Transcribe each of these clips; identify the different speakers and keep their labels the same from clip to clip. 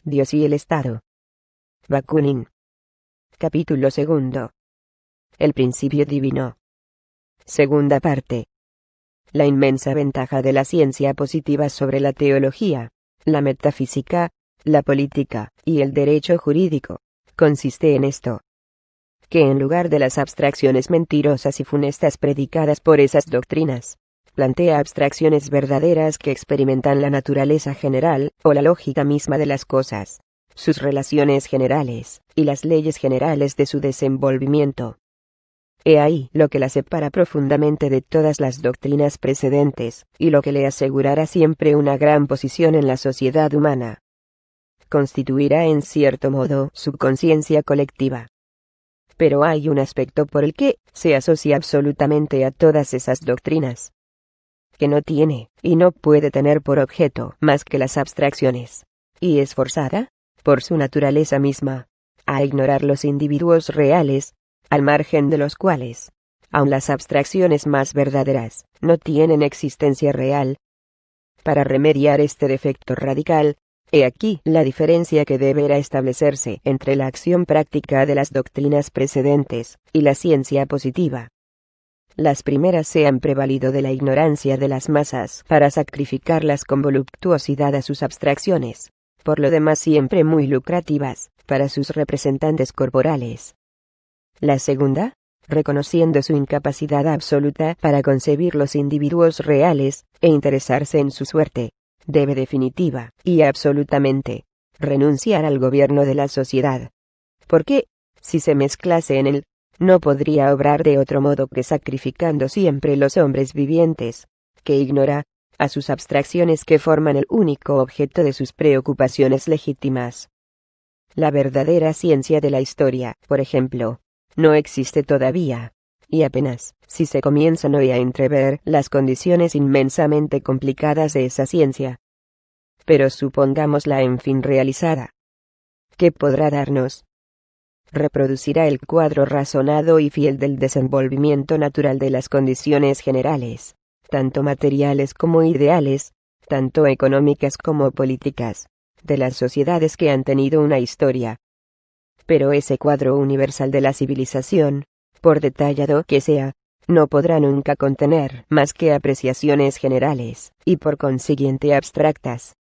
Speaker 1: Dios y el Estado. Bakunin. Capítulo 2. El principio divino. Segunda parte. La inmensa ventaja de la ciencia positiva sobre la teología, la metafísica, la política y el derecho jurídico, consiste en esto: que en lugar de las abstracciones mentirosas y funestas predicadas por esas doctrinas, plantea abstracciones verdaderas que experimentan la naturaleza general, o la lógica misma de las cosas, sus relaciones generales, y las leyes generales de su desenvolvimiento. He ahí lo que la separa profundamente de todas las doctrinas precedentes, y lo que le asegurará siempre una gran posición en la sociedad humana. Constituirá en cierto modo su conciencia colectiva. Pero hay un aspecto por el que se asocia absolutamente a todas esas doctrinas, que no tiene, y no puede tener por objeto más que las abstracciones, y es forzada, por su naturaleza misma, a ignorar los individuos reales, al margen de los cuales, aun las abstracciones más verdaderas, no tienen existencia real. Para remediar este defecto radical, he aquí la diferencia que deberá establecerse entre la acción práctica de las doctrinas precedentes y la ciencia positiva. Las primeras se han prevalido de la ignorancia de las masas para sacrificarlas con voluptuosidad a sus abstracciones, por lo demás siempre muy lucrativas para sus representantes corporales. La segunda, reconociendo su incapacidad absoluta para concebir los individuos reales e interesarse en su suerte, debe definitiva y absolutamente renunciar al gobierno de la sociedad. Porque, si se mezclase en él, no podría obrar de otro modo que sacrificando siempre los hombres vivientes, que ignora, a sus abstracciones que forman el único objeto de sus preocupaciones legítimas. La verdadera ciencia de la historia, por ejemplo, no existe todavía, y apenas si se comienzan hoy a entrever las condiciones inmensamente complicadas de esa ciencia. Pero supongámosla en fin realizada. ¿Qué podrá darnos? Reproducirá el cuadro razonado y fiel del desenvolvimiento natural de las condiciones generales, tanto materiales como ideales, tanto económicas como políticas, de las sociedades que han tenido una historia. Pero ese cuadro universal de la civilización, por detallado que sea, no podrá nunca contener más que apreciaciones generales, y por consiguiente abstractas.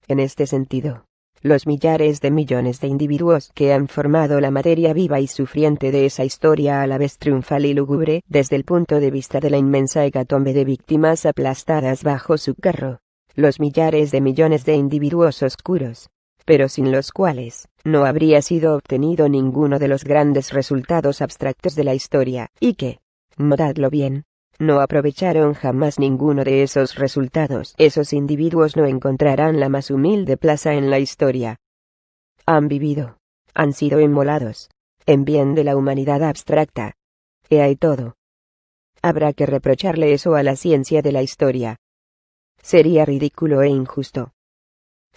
Speaker 1: En este sentido, los millares de millones de individuos que han formado la materia viva y sufriente de esa historia a la vez triunfal y lúgubre desde el punto de vista de la inmensa hecatombe de víctimas aplastadas bajo su carro, los millares de millones de individuos oscuros, pero sin los cuales no habría sido obtenido ninguno de los grandes resultados abstractos de la historia, y que, notadlo bien, no aprovecharon jamás ninguno de esos resultados. Esos individuos no encontrarán la más humilde plaza en la historia. Han vivido, han sido inmolados, en bien de la humanidad abstracta. He ahí todo. Habrá que reprocharle eso a la ciencia de la historia. Sería ridículo e injusto.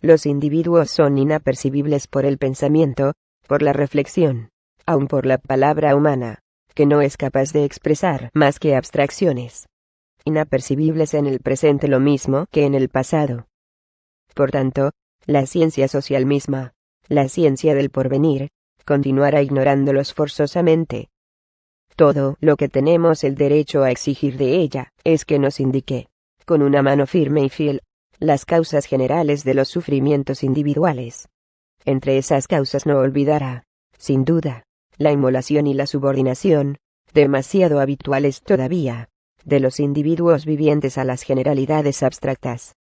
Speaker 1: Los individuos son inapercibibles por el pensamiento, por la reflexión, aun por la palabra humana, que no es capaz de expresar más que abstracciones, inapercibibles en el presente lo mismo que en el pasado. Por tanto, la ciencia social misma, la ciencia del porvenir, continuará ignorándolos forzosamente. Todo lo que tenemos el derecho a exigir de ella es que nos indique, con una mano firme y fiel, las causas generales de los sufrimientos individuales. Entre esas causas no olvidará, sin duda, la inmolación y la subordinación, demasiado habituales todavía, de los individuos vivientes a las generalidades abstractas.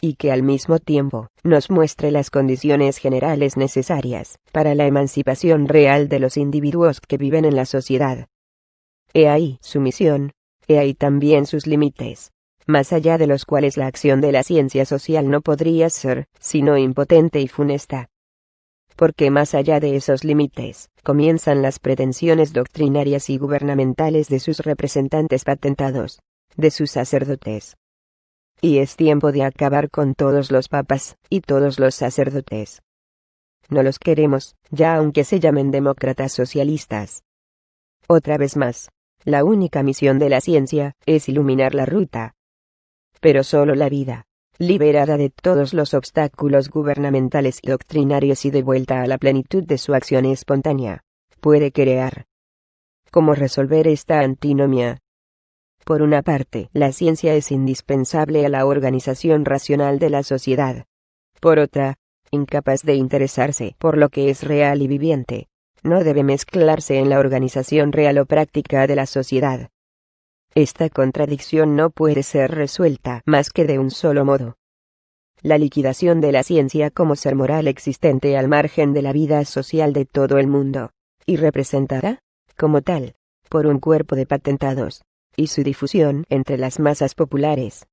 Speaker 1: Y que al mismo tiempo nos muestre las condiciones generales necesarias para la emancipación real de los individuos que viven en la sociedad. He ahí su misión, he ahí también sus límites, más allá de los cuales la acción de la ciencia social no podría ser, sino impotente y funesta. Porque más allá de esos límites, comienzan las pretensiones doctrinarias y gubernamentales de sus representantes patentados, de sus sacerdotes. Y es tiempo de acabar con todos los papas, y todos los sacerdotes. No los queremos, ya aunque se llamen demócratas socialistas. Otra vez más, la única misión de la ciencia, es iluminar la ruta. Pero solo la vida, liberada de todos los obstáculos gubernamentales y doctrinarios y de vuelta a la plenitud de su acción espontánea, puede crear. ¿Cómo resolver esta antinomia? Por una parte, la ciencia es indispensable a la organización racional de la sociedad. Por otra, incapaz de interesarse por lo que es real y viviente, no debe mezclarse en la organización real o práctica de la sociedad. Esta contradicción no puede ser resuelta más que de un solo modo: la liquidación de la ciencia como ser moral existente al margen de la vida social de todo el mundo, y representada, como tal, por un cuerpo de patentados, y su difusión entre las masas populares.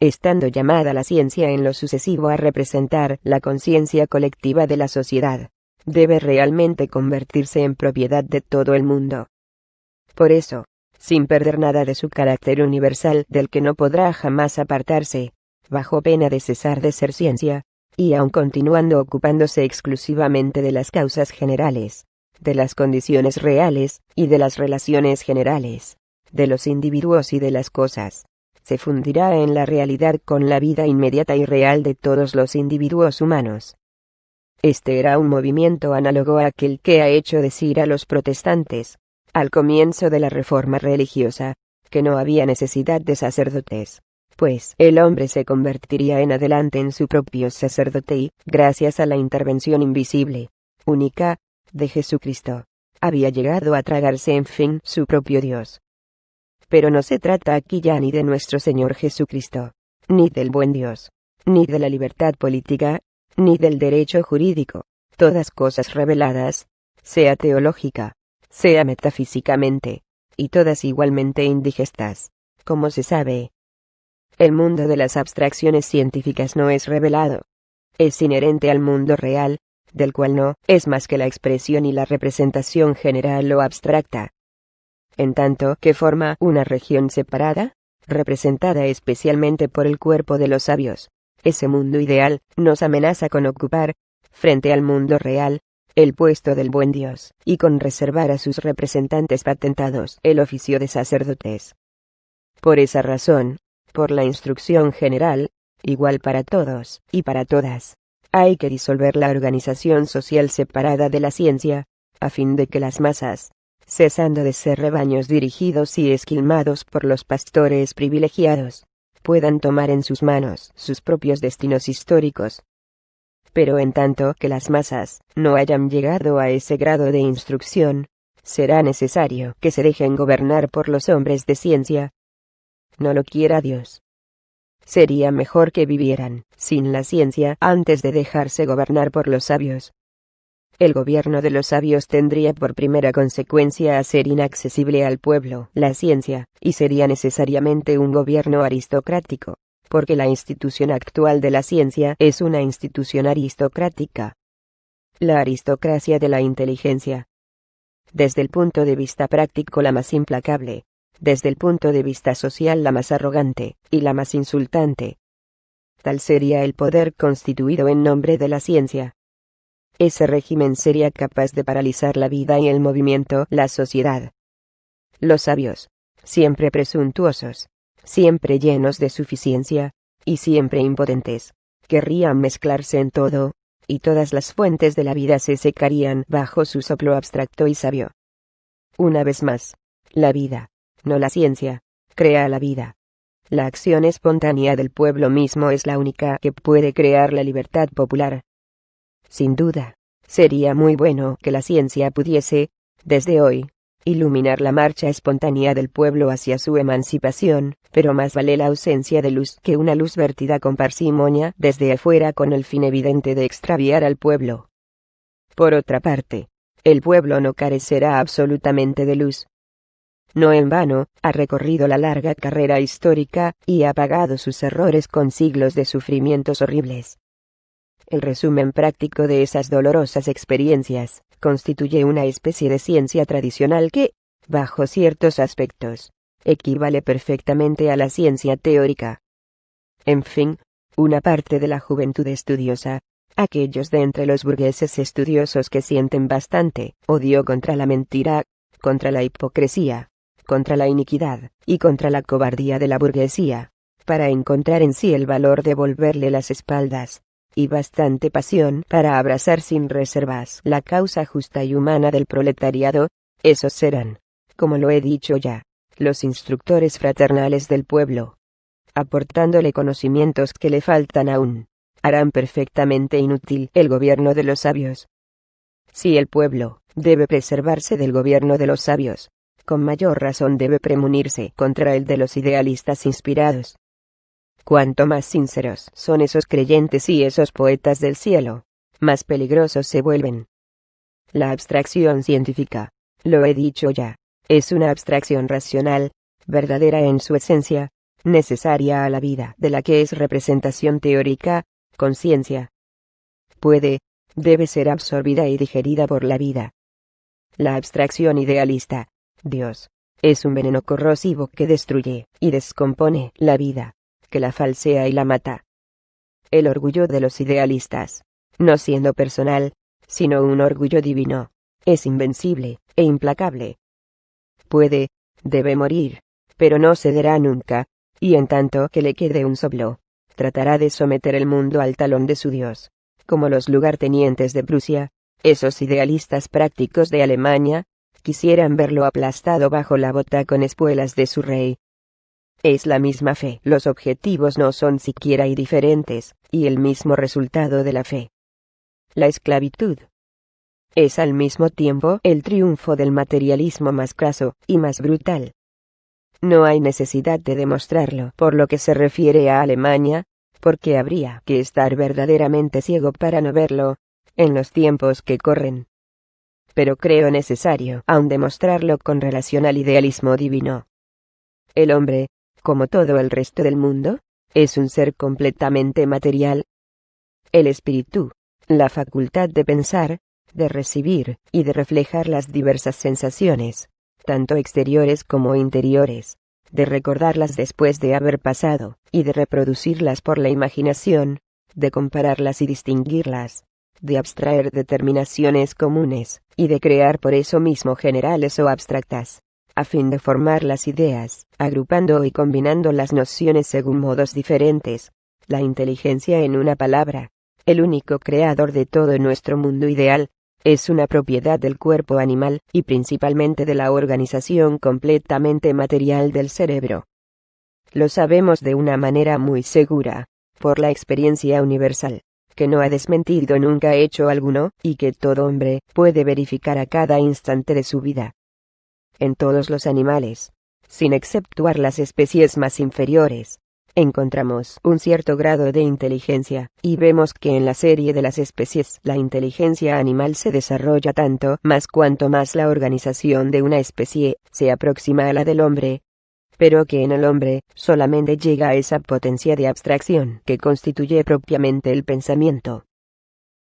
Speaker 1: Estando llamada la ciencia en lo sucesivo a representar la conciencia colectiva de la sociedad, debe realmente convertirse en propiedad de todo el mundo. Por eso, sin perder nada de su carácter universal del que no podrá jamás apartarse, bajo pena de cesar de ser ciencia, y aun continuando ocupándose exclusivamente de las causas generales, de las condiciones reales, y de las relaciones generales, de los individuos y de las cosas, se fundirá en la realidad con la vida inmediata y real de todos los individuos humanos. Este era un movimiento análogo a aquel que ha hecho decir a los protestantes, al comienzo de la Reforma religiosa, que no había necesidad de sacerdotes, pues el hombre se convertiría en adelante en su propio sacerdote y, gracias a la intervención invisible, única, de Jesucristo, había llegado a tragarse en fin su propio Dios. Pero no se trata aquí ya ni de nuestro Señor Jesucristo, ni del buen Dios, ni de la libertad política, ni del derecho jurídico, todas cosas reveladas, sea teológica, sea metafísicamente, y todas igualmente indigestas, como se sabe. El mundo de las abstracciones científicas no es revelado. Es inherente al mundo real, del cual no es más que la expresión y la representación general o abstracta. En tanto que forma una región separada, representada especialmente por el cuerpo de los sabios, ese mundo ideal nos amenaza con ocupar, frente al mundo real, el puesto del buen Dios, y con reservar a sus representantes patentados el oficio de sacerdotes. Por esa razón, por la instrucción general, igual para todos y para todas, hay que disolver la organización social separada de la ciencia, a fin de que las masas, cesando de ser rebaños dirigidos y esquilmados por los pastores privilegiados, puedan tomar en sus manos sus propios destinos históricos. Pero en tanto que las masas no hayan llegado a ese grado de instrucción, será necesario que se dejen gobernar por los hombres de ciencia. No lo quiera Dios. Sería mejor que vivieran sin la ciencia antes de dejarse gobernar por los sabios. El gobierno de los sabios tendría por primera consecuencia hacer inaccesible al pueblo la ciencia, y sería necesariamente un gobierno aristocrático, porque la institución actual de la ciencia es una institución aristocrática. La aristocracia de la inteligencia. Desde el punto de vista práctico la más implacable, desde el punto de vista social la más arrogante, y la más insultante. Tal sería el poder constituido en nombre de la ciencia. Ese régimen sería capaz de paralizar la vida y el movimiento, la sociedad. Los sabios, siempre presuntuosos, siempre llenos de suficiencia, y siempre impotentes, querrían mezclarse en todo, y todas las fuentes de la vida se secarían bajo su soplo abstracto y sabio. Una vez más, la vida, no la ciencia, crea la vida. La acción espontánea del pueblo mismo es la única que puede crear la libertad popular. Sin duda, sería muy bueno que la ciencia pudiese, desde hoy, iluminar la marcha espontánea del pueblo hacia su emancipación, pero más vale la ausencia de luz que una luz vertida con parsimonia desde afuera con el fin evidente de extraviar al pueblo. Por otra parte, el pueblo no carecerá absolutamente de luz. No en vano, ha recorrido la larga carrera histórica, y ha pagado sus errores con siglos de sufrimientos horribles. El resumen práctico de esas dolorosas experiencias constituye una especie de ciencia tradicional que, bajo ciertos aspectos, equivale perfectamente a la ciencia teórica. En fin, una parte de la juventud estudiosa, aquellos de entre los burgueses estudiosos que sienten bastante odio contra la mentira, contra la hipocresía, contra la iniquidad, y contra la cobardía de la burguesía, para encontrar en sí el valor de volverle las espaldas, y bastante pasión para abrazar sin reservas la causa justa y humana del proletariado. Esos serán, como lo he dicho ya, los instructores fraternales del pueblo. Aportándole conocimientos que le faltan aún, harán perfectamente inútil el gobierno de los sabios. Si el pueblo debe preservarse del gobierno de los sabios, con mayor razón debe premunirse contra el de los idealistas inspirados. Cuanto más sinceros son esos creyentes y esos poetas del cielo, más peligrosos se vuelven. La abstracción científica, lo he dicho ya, es una abstracción racional, verdadera en su esencia, necesaria a la vida de la que es representación teórica, conciencia. Debe ser absorbida y digerida por la vida. La abstracción idealista, Dios, es un veneno corrosivo que destruye y descompone la vida, que la falsea y la mata. El orgullo de los idealistas, no siendo personal, sino un orgullo divino, es invencible e implacable. Debe morir, pero no cederá nunca, y en tanto que le quede un soplo, tratará de someter el mundo al talón de su Dios, como los lugartenientes de Prusia, esos idealistas prácticos de Alemania, quisieran verlo aplastado bajo la bota con espuelas de su rey. Es la misma fe, los objetivos no son siquiera indiferentes, y el mismo resultado de la fe. La esclavitud es al mismo tiempo el triunfo del materialismo más craso y más brutal. No hay necesidad de demostrarlo por lo que se refiere a Alemania, porque habría que estar verdaderamente ciego para no verlo, en los tiempos que corren. Pero creo necesario aún demostrarlo con relación al idealismo divino. El hombre, como todo el resto del mundo, es un ser completamente material. El espíritu, la facultad de pensar, de recibir y de reflejar las diversas sensaciones, tanto exteriores como interiores, de recordarlas después de haber pasado, y de reproducirlas por la imaginación, de compararlas y distinguirlas, de abstraer determinaciones comunes, y de crear por eso mismo generales o abstractas, a fin de formar las ideas, agrupando y combinando las nociones según modos diferentes. La inteligencia, en una palabra, el único creador de todo nuestro mundo ideal, es una propiedad del cuerpo animal, y principalmente de la organización completamente material del cerebro. Lo sabemos de una manera muy segura, por la experiencia universal, que no ha desmentido nunca hecho alguno, y que todo hombre puede verificar a cada instante de su vida. En todos los animales, sin exceptuar las especies más inferiores, encontramos un cierto grado de inteligencia, y vemos que en la serie de las especies la inteligencia animal se desarrolla tanto más cuanto más la organización de una especie se aproxima a la del hombre, pero que en el hombre solamente llega a esa potencia de abstracción que constituye propiamente el pensamiento.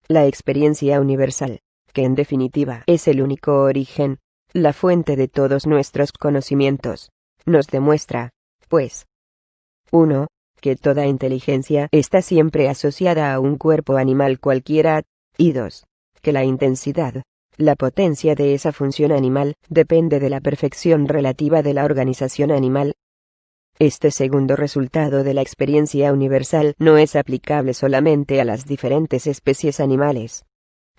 Speaker 1: La experiencia universal, que en definitiva es el único origen, la fuente de todos nuestros conocimientos, nos demuestra, pues, 1. Que toda inteligencia está siempre asociada a un cuerpo animal cualquiera, y 2. Que la intensidad, la potencia de esa función animal, depende de la perfección relativa de la organización animal. Este segundo resultado de la experiencia universal no es aplicable solamente a las diferentes especies animales.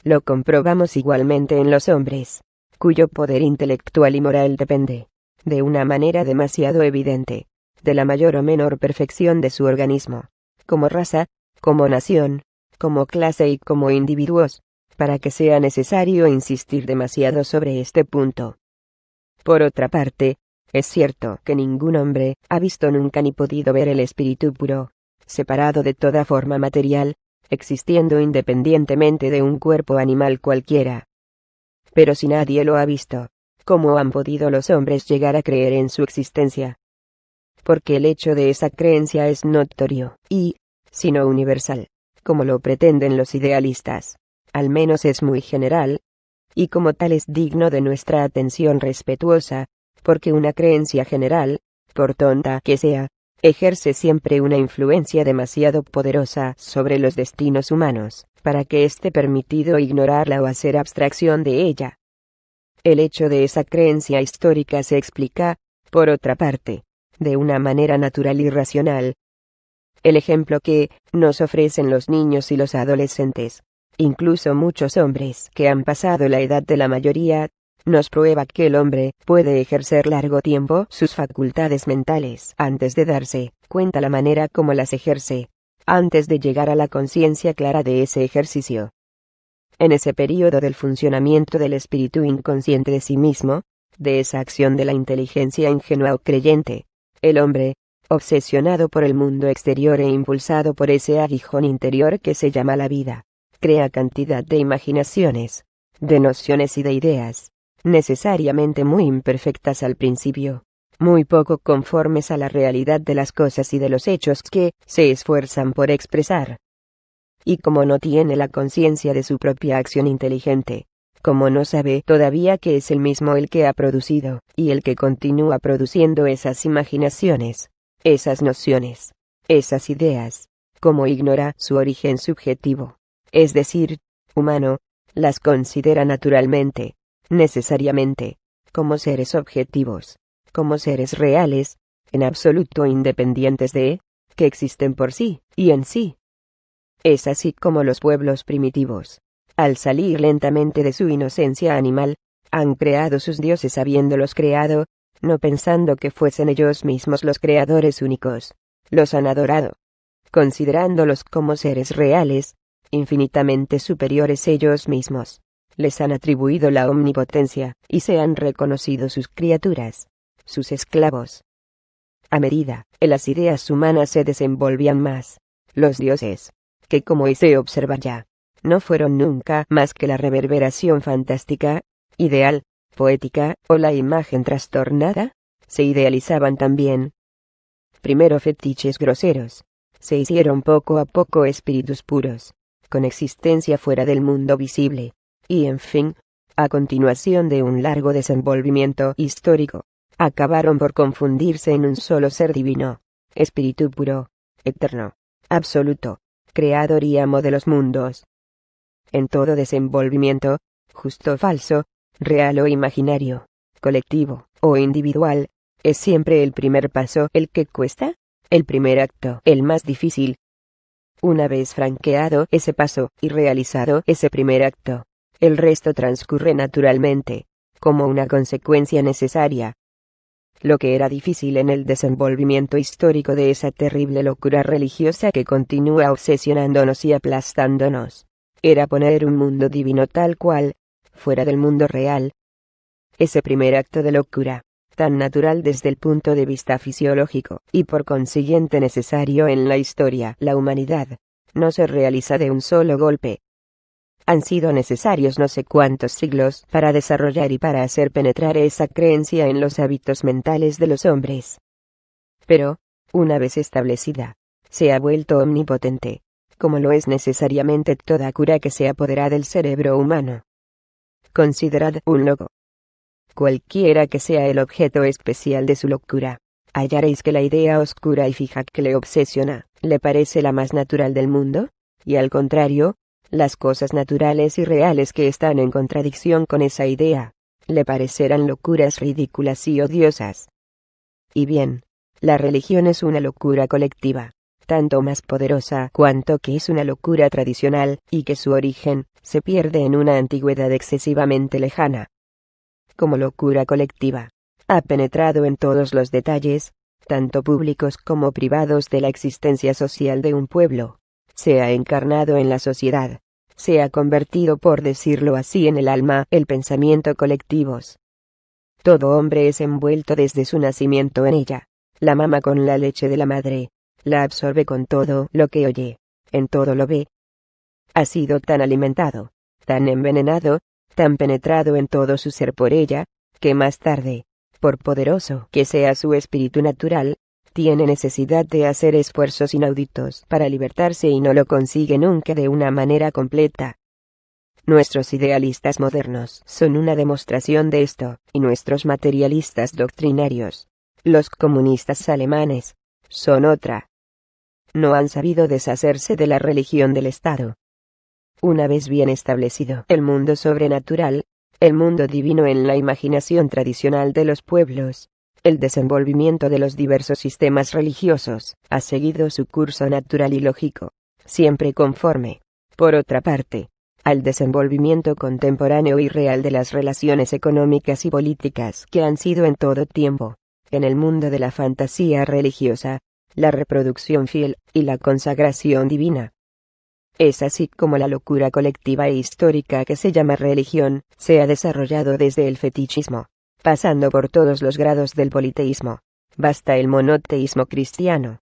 Speaker 1: Lo comprobamos igualmente en los hombres, cuyo poder intelectual y moral depende, de una manera demasiado evidente, de la mayor o menor perfección de su organismo, como raza, como nación, como clase y como individuos, para que sea necesario insistir demasiado sobre este punto. Por otra parte, es cierto que ningún hombre ha visto nunca ni podido ver el espíritu puro, separado de toda forma material, existiendo independientemente de un cuerpo animal cualquiera. Pero si nadie lo ha visto, ¿cómo han podido los hombres llegar a creer en su existencia? Porque el hecho de esa creencia es notorio, y, si no universal, como lo pretenden los idealistas, al menos es muy general, y como tal es digno de nuestra atención respetuosa, porque una creencia general, por tonta que sea, ejerce siempre una influencia demasiado poderosa sobre los destinos humanos, para que esté permitido ignorarla o hacer abstracción de ella. El hecho de esa creencia histórica se explica, por otra parte, de una manera natural y racional, El ejemplo que nos ofrecen los niños y los adolescentes, incluso muchos hombres que han pasado la edad de la mayoría, nos prueba que el hombre puede ejercer largo tiempo sus facultades mentales antes de darse cuenta la manera como las ejerce, antes de llegar a la conciencia clara de ese ejercicio. En ese periodo del funcionamiento del espíritu inconsciente de sí mismo, de esa acción de la inteligencia ingenua o creyente, el hombre, obsesionado por el mundo exterior e impulsado por ese aguijón interior que se llama la vida, crea cantidad de imaginaciones, de nociones y de ideas, necesariamente muy imperfectas al principio, muy poco conformes a la realidad de las cosas y de los hechos que se esfuerzan por expresar. Y como no tiene la conciencia de su propia acción inteligente, como no sabe todavía que es él mismo el que ha producido, y el que continúa produciendo esas imaginaciones, esas nociones, esas ideas, como ignora su origen subjetivo, es decir, humano, las considera naturalmente, necesariamente, como seres objetivos, como seres reales, en absoluto independientes de, que existen por sí, y en sí. Es así como los pueblos primitivos, al salir lentamente de su inocencia animal, han creado sus dioses habiéndolos creado, no pensando que fuesen ellos mismos los creadores únicos, los han adorado, considerándolos como seres reales, infinitamente superiores ellos mismos, les han atribuido la omnipotencia, y se han reconocido sus criaturas, sus esclavos. A medida que las ideas humanas se desenvolvían más, los dioses, que como se observa ya, no fueron nunca más que la reverberación fantástica, ideal, poética, o la imagen trastornada, se idealizaban también. Primero fetiches groseros, se hicieron poco a poco espíritus puros, con existencia fuera del mundo visible, y en fin, a continuación de un largo desenvolvimiento histórico, acabaron por confundirse en un solo ser divino, espíritu puro, eterno, absoluto, creador y amo de los mundos. En todo desenvolvimiento, justo o falso, real o imaginario, colectivo o individual, es siempre el primer paso el que cuesta, el primer acto el más difícil. Una vez franqueado ese paso y realizado ese primer acto, el resto transcurre naturalmente, como una consecuencia necesaria. Lo que era difícil en el desenvolvimiento histórico de esa terrible locura religiosa que continúa obsesionándonos y aplastándonos, era poner un mundo divino tal cual, fuera del mundo real. Ese primer acto de locura, tan natural desde el punto de vista fisiológico, y por consiguiente necesario en la historia, la humanidad, no se realiza de un solo golpe. Han sido necesarios no sé cuántos siglos para desarrollar y para hacer penetrar esa creencia en los hábitos mentales de los hombres. Pero, una vez establecida, se ha vuelto omnipotente, como lo es necesariamente toda cura que se apodera del cerebro humano. Considerad un loco. Cualquiera que sea el objeto especial de su locura, hallaréis que la idea oscura y fija que le obsesiona, le parece la más natural del mundo, y al contrario, las cosas naturales y reales que están en contradicción con esa idea, le parecerán locuras ridículas y odiosas. Y bien, la religión es una locura colectiva, tanto más poderosa cuanto que es una locura tradicional, y que su origen se pierde en una antigüedad excesivamente lejana. Como locura colectiva, ha penetrado en todos los detalles, tanto públicos como privados de la existencia social de un pueblo, se ha encarnado en la sociedad, se ha convertido, por decirlo así, en el alma, el pensamiento colectivos. Todo hombre es envuelto desde su nacimiento en ella, la mama con la leche de la madre, la absorbe con todo lo que oye, en todo lo ve. Ha sido tan alimentado, tan envenenado, tan penetrado en todo su ser por ella, que más tarde, por poderoso que sea su espíritu natural, tiene necesidad de hacer esfuerzos inauditos para libertarse y no lo consigue nunca de una manera completa. Nuestros idealistas modernos son una demostración de esto, y nuestros materialistas doctrinarios, los comunistas alemanes, son otra. No han sabido deshacerse de la religión del Estado. Una vez bien establecido el mundo sobrenatural, el mundo divino en la imaginación tradicional de los pueblos, El desenvolvimiento de los diversos sistemas religiosos ha seguido su curso natural y lógico, siempre conforme, por otra parte, al desenvolvimiento contemporáneo y real de las relaciones económicas y políticas que han sido en todo tiempo, en el mundo de la fantasía religiosa, la reproducción fiel y la consagración divina. Es así como la locura colectiva e histórica que se llama religión se ha desarrollado desde el fetichismo, pasando por todos los grados del politeísmo, hasta el monoteísmo cristiano.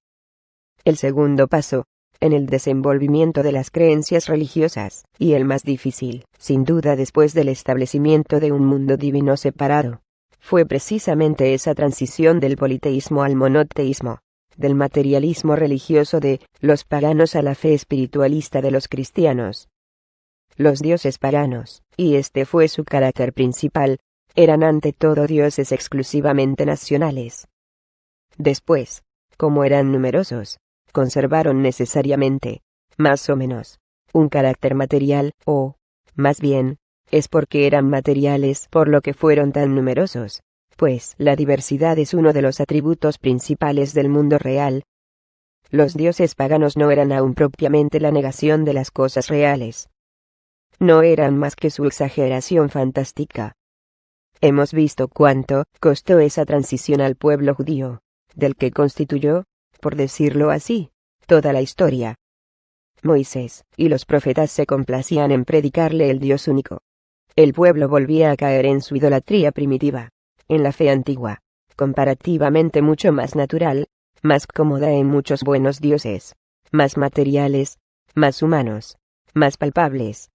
Speaker 1: El segundo paso, en el desenvolvimiento de las creencias religiosas, y el más difícil, sin duda después del establecimiento de un mundo divino separado, fue precisamente esa transición del politeísmo al monoteísmo, del materialismo religioso de los paganos a la fe espiritualista de los cristianos. Los dioses paganos, y este fue su carácter principal, eran ante todo dioses exclusivamente nacionales. Después, como eran numerosos, conservaron necesariamente, más o menos, un carácter material, o, más bien, es porque eran materiales por lo que fueron tan numerosos, pues la diversidad es uno de los atributos principales del mundo real. Los dioses paganos no eran aún propiamente la negación de las cosas reales. No eran más que su exageración fantástica. Hemos visto cuánto costó esa transición al pueblo judío, del que constituyó, por decirlo así, toda la historia. Moisés y los profetas se complacían en predicarle el Dios único. El pueblo volvía a caer en su idolatría primitiva, en la fe antigua, comparativamente mucho más natural, más cómoda en muchos buenos dioses, más materiales, más humanos, más palpables.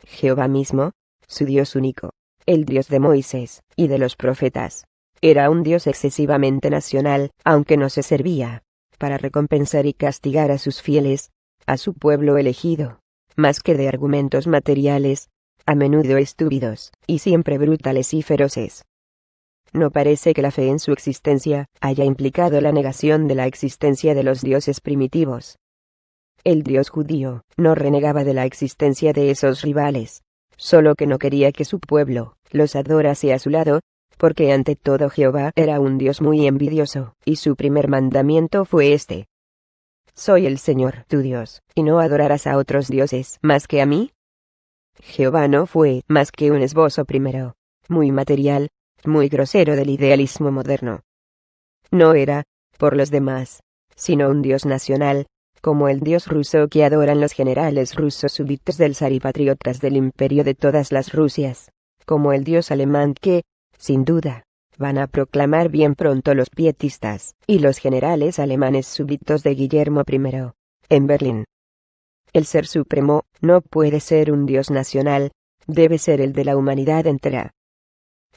Speaker 1: Jehová mismo, su Dios único, el Dios de Moisés y de los profetas, era un Dios excesivamente nacional, aunque no se servía, para recompensar y castigar a sus fieles, a su pueblo elegido, más que de argumentos materiales, a menudo estúpidos, y siempre brutales y feroces. No parece que la fe en su existencia haya implicado la negación de la existencia de los dioses primitivos. El Dios judío no renegaba de la existencia de esos rivales, solo que no quería que su pueblo los adorase a su lado, porque ante todo Jehová era un Dios muy envidioso, y su primer mandamiento fue este: Soy el Señor tu Dios, y no adorarás a otros dioses más que a mí. Jehová no fue más que un esbozo primero, muy material, muy grosero del idealismo moderno. No era, por los demás, sino un Dios nacional, como el Dios ruso que adoran los generales rusos súbditos del zar y patriotas del imperio de todas las Rusias, como el Dios alemán que, sin duda, van a proclamar bien pronto los pietistas, y los generales alemanes súbditos de Guillermo I, en Berlín. El Ser Supremo no puede ser un Dios nacional, debe ser el de la humanidad entera.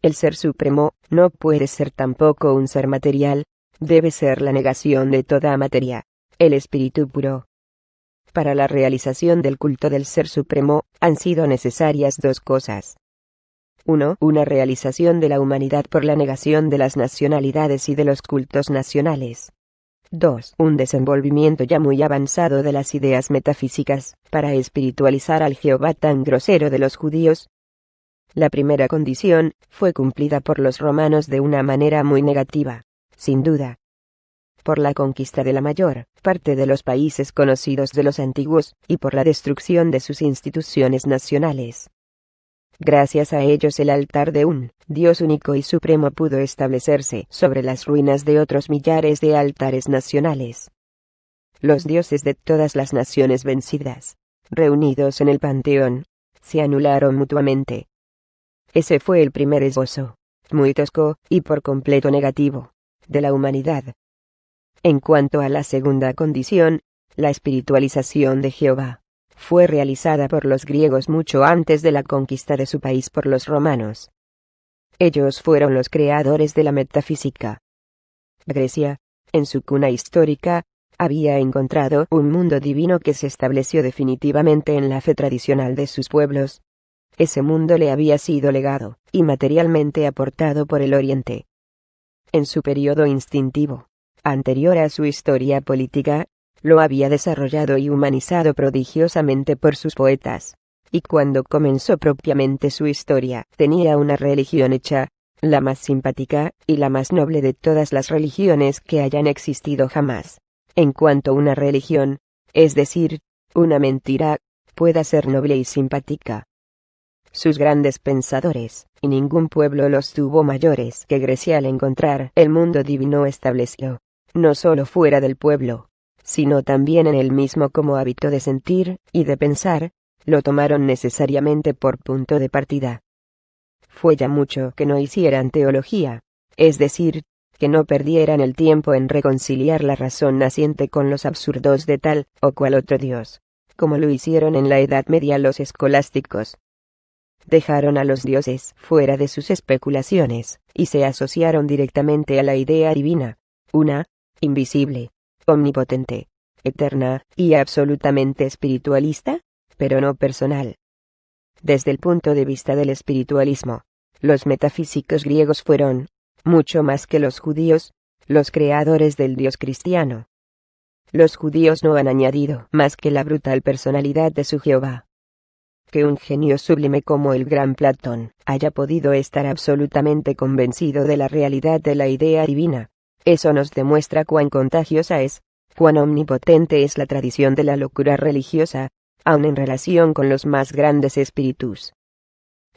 Speaker 1: El Ser Supremo no puede ser tampoco un ser material, debe ser la negación de toda materia, el espíritu puro. Para la realización del culto del Ser Supremo, han sido necesarias dos cosas. 1. Una realización de la humanidad por la negación de las nacionalidades y de los cultos nacionales. 2. Un desenvolvimiento ya muy avanzado de las ideas metafísicas, para espiritualizar al Jehová tan grosero de los judíos. La primera condición fue cumplida por los romanos de una manera muy negativa, sin duda. Por la conquista de la mayor parte de los países conocidos de los antiguos, y por la destrucción de sus instituciones nacionales. Gracias a ellos el altar de un Dios único y supremo pudo establecerse sobre las ruinas de otros millares de altares nacionales. Los dioses de todas las naciones vencidas, reunidos en el panteón, se anularon mutuamente. Ese fue el primer esbozo, muy tosco, y por completo negativo, de la humanidad. En cuanto a la segunda condición, la espiritualización de Jehová, fue realizada por los griegos mucho antes de la conquista de su país por los romanos. Ellos fueron los creadores de la metafísica. Grecia, en su cuna histórica, había encontrado un mundo divino que se estableció definitivamente en la fe tradicional de sus pueblos. Ese mundo le había sido legado, y materialmente aportado por el Oriente. En su periodo instintivo, anterior a su historia política, lo había desarrollado y humanizado prodigiosamente por sus poetas, y cuando comenzó propiamente su historia, tenía una religión hecha, la más simpática, y la más noble de todas las religiones que hayan existido jamás. En cuanto una religión, es decir, una mentira, pueda ser noble y simpática. Sus grandes pensadores, y ningún pueblo los tuvo mayores que Grecia al encontrar el mundo divino estableció, no solo fuera del pueblo, sino también en él mismo como hábito de sentir, y de pensar, lo tomaron necesariamente por punto de partida. Fue ya mucho que no hicieran teología, es decir, que no perdieran el tiempo en reconciliar la razón naciente con los absurdos de tal o cual otro Dios, como lo hicieron en la Edad Media los escolásticos. Dejaron a los dioses fuera de sus especulaciones, y se asociaron directamente a la idea divina, una, invisible, omnipotente, eterna, y absolutamente espiritualista, pero no personal. Desde el punto de vista del espiritualismo, los metafísicos griegos fueron, mucho más que los judíos, los creadores del Dios cristiano. Los judíos no han añadido más que la brutal personalidad de su Jehová. Que un genio sublime como el gran Platón haya podido estar absolutamente convencido de la realidad de la idea divina, eso nos demuestra cuán contagiosa es, cuán omnipotente es la tradición de la locura religiosa, aun en relación con los más grandes espíritus.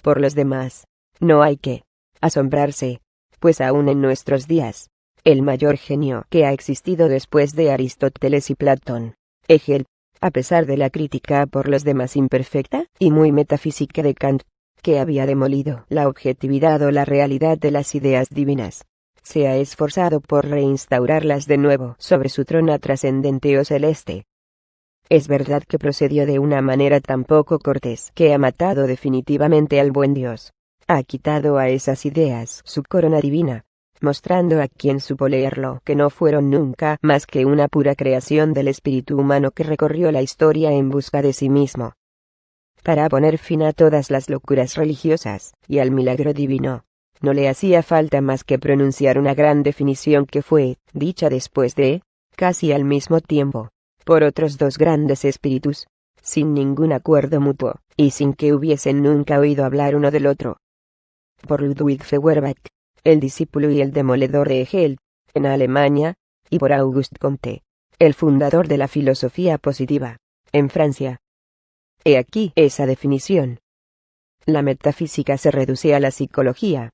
Speaker 1: Por los demás, no hay que asombrarse, pues aún en nuestros días, el mayor genio que ha existido después de Aristóteles y Platón, Hegel, a pesar de la crítica por los demás imperfecta y muy metafísica de Kant, que había demolido la objetividad o la realidad de las ideas divinas, se ha esforzado por reinstaurarlas de nuevo sobre su trono trascendente o celeste. Es verdad que procedió de una manera tan poco cortés que ha matado definitivamente al buen Dios, ha quitado a esas ideas su corona divina, mostrando a quien supo leerlo que no fueron nunca más que una pura creación del espíritu humano que recorrió la historia en busca de sí mismo. Para poner fin a todas las locuras religiosas, y al milagro divino, no le hacía falta más que pronunciar una gran definición que fue, dicha después de, casi al mismo tiempo, por otros dos grandes espíritus, sin ningún acuerdo mutuo, y sin que hubiesen nunca oído hablar uno del otro. Por Ludwig Feuerbach, el discípulo y el demoledor de Hegel, en Alemania, y por Auguste Comte, el fundador de la filosofía positiva, en Francia. He aquí esa definición. La metafísica se reduce a la psicología.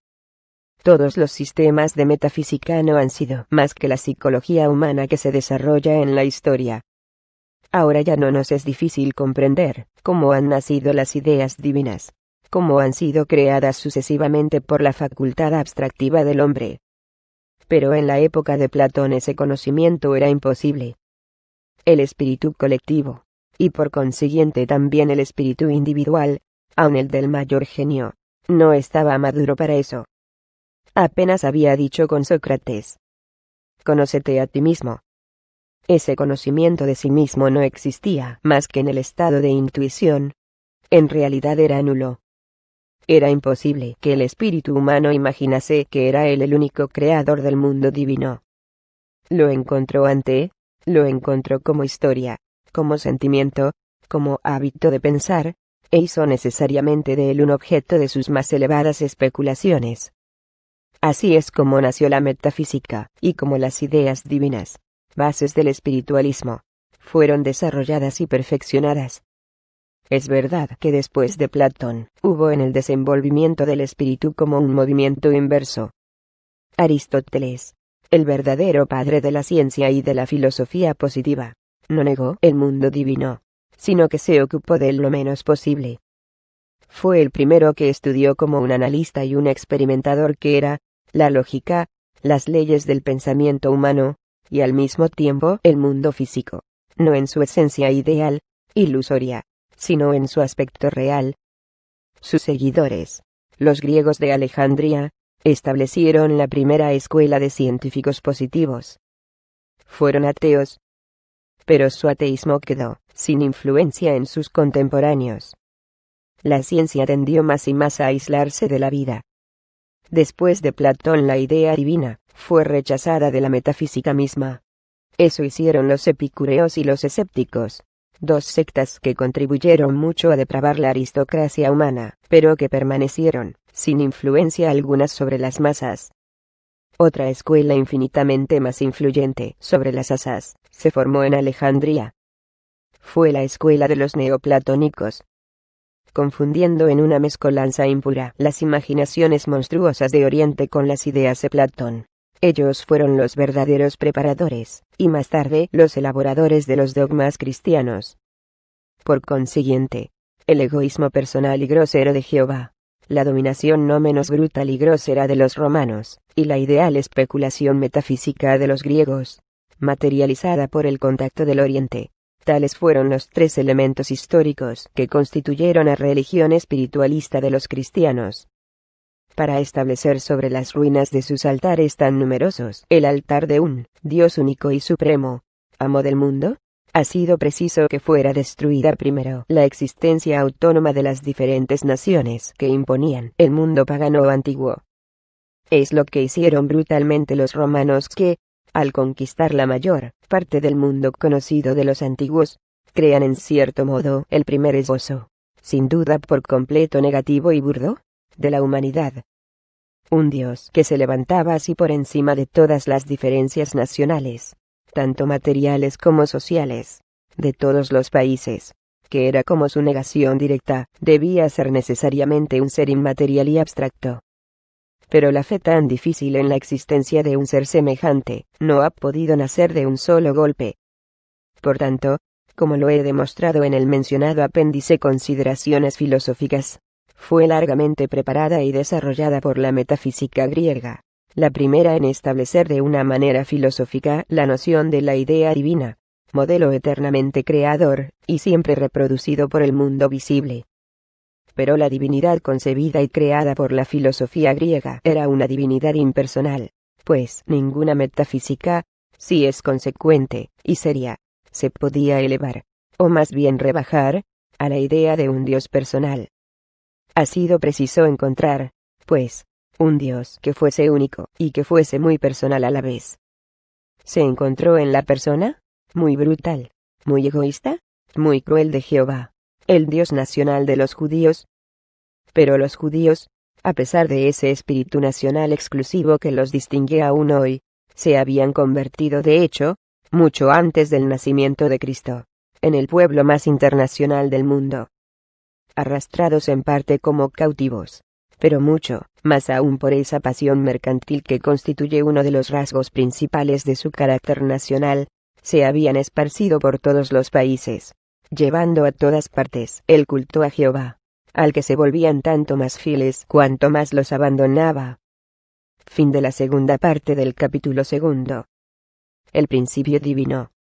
Speaker 1: Todos los sistemas de metafísica no han sido más que la psicología humana que se desarrolla en la historia. Ahora ya no nos es difícil comprender cómo han nacido las ideas divinas, cómo han sido creadas sucesivamente por la facultad abstractiva del hombre. Pero en la época de Platón ese conocimiento era imposible. El espíritu colectivo, y por consiguiente también el espíritu individual, aun el del mayor genio, no estaba maduro para eso. Apenas había dicho con Sócrates: «Conócete a ti mismo». Ese conocimiento de sí mismo no existía más que en el estado de intuición. En realidad era nulo. Era imposible que el espíritu humano imaginase que era él el único creador del mundo divino. Lo encontró como historia, como sentimiento, como hábito de pensar, e hizo necesariamente de él un objeto de sus más elevadas especulaciones. Así es como nació la metafísica, y como las ideas divinas, bases del espiritualismo, fueron desarrolladas y perfeccionadas. Es verdad que después de Platón, hubo en el desenvolvimiento del espíritu como un movimiento inverso. Aristóteles, el verdadero padre de la ciencia y de la filosofía positiva, no negó el mundo divino, sino que se ocupó de él lo menos posible. Fue el primero que estudió como un analista y un experimentador que era, la lógica, las leyes del pensamiento humano, y al mismo tiempo el mundo físico, no en su esencia ideal, ilusoria, sino en su aspecto real. Sus seguidores, los griegos de Alejandría, establecieron la primera escuela de científicos positivos. Fueron ateos, pero su ateísmo quedó sin influencia en sus contemporáneos. La ciencia tendió más y más a aislarse de la vida. Después de Platón la idea divina fue rechazada de la metafísica misma. Eso hicieron los epicúreos y los escépticos, dos sectas que contribuyeron mucho a depravar la aristocracia humana, pero que permanecieron sin influencia alguna sobre las masas. Otra escuela infinitamente más influyente sobre las asas se formó en Alejandría. Fue la escuela de los neoplatónicos. Confundiendo en una mezcolanza impura las imaginaciones monstruosas de Oriente con las ideas de Platón. Ellos fueron los verdaderos preparadores, y más tarde los elaboradores de los dogmas cristianos. Por consiguiente, el egoísmo personal y grosero de Jehová, la dominación no menos brutal y grosera de los romanos, y la ideal especulación metafísica de los griegos, materializada por el contacto del Oriente. Tales fueron los tres elementos históricos que constituyeron la religión espiritualista de los cristianos. Para establecer sobre las ruinas de sus altares tan numerosos el altar de un Dios único y supremo, amo del mundo, ha sido preciso que fuera destruida primero la existencia autónoma de las diferentes naciones que imponían el mundo pagano antiguo. Es lo que hicieron brutalmente los romanos que, al conquistar la mayor parte del mundo conocido de los antiguos, crean en cierto modo el primer esbozo, sin duda por completo negativo y burdo, de la humanidad. Un Dios que se levantaba así por encima de todas las diferencias nacionales, tanto materiales como sociales, de todos los países, que era como su negación directa, debía ser necesariamente un ser inmaterial y abstracto. Pero la fe tan difícil en la existencia de un ser semejante, no ha podido nacer de un solo golpe. Por tanto, como lo he demostrado en el mencionado apéndice Consideraciones filosóficas, fue largamente preparada y desarrollada por la metafísica griega, la primera en establecer de una manera filosófica la noción de la idea divina, modelo eternamente creador, y siempre reproducido por el mundo visible. Pero la divinidad concebida y creada por la filosofía griega era una divinidad impersonal, pues ninguna metafísica, si es consecuente y seria, se podía elevar, o más bien rebajar, a la idea de un Dios personal. Ha sido preciso encontrar, pues, un Dios que fuese único y que fuese muy personal a la vez. Se encontró en la persona, muy brutal, muy egoísta, muy cruel de Jehová, el Dios nacional de los judíos. Pero los judíos, a pesar de ese espíritu nacional exclusivo que los distingue aún hoy, se habían convertido de hecho, mucho antes del nacimiento de Cristo, en el pueblo más internacional del mundo. Arrastrados en parte como cautivos, pero mucho más aún por esa pasión mercantil que constituye uno de los rasgos principales de su carácter nacional, se habían esparcido por todos los países, llevando a todas partes el culto a Jehová, al que se volvían tanto más fieles cuanto más los abandonaba. Fin de la segunda parte del capítulo 2. El principio divino.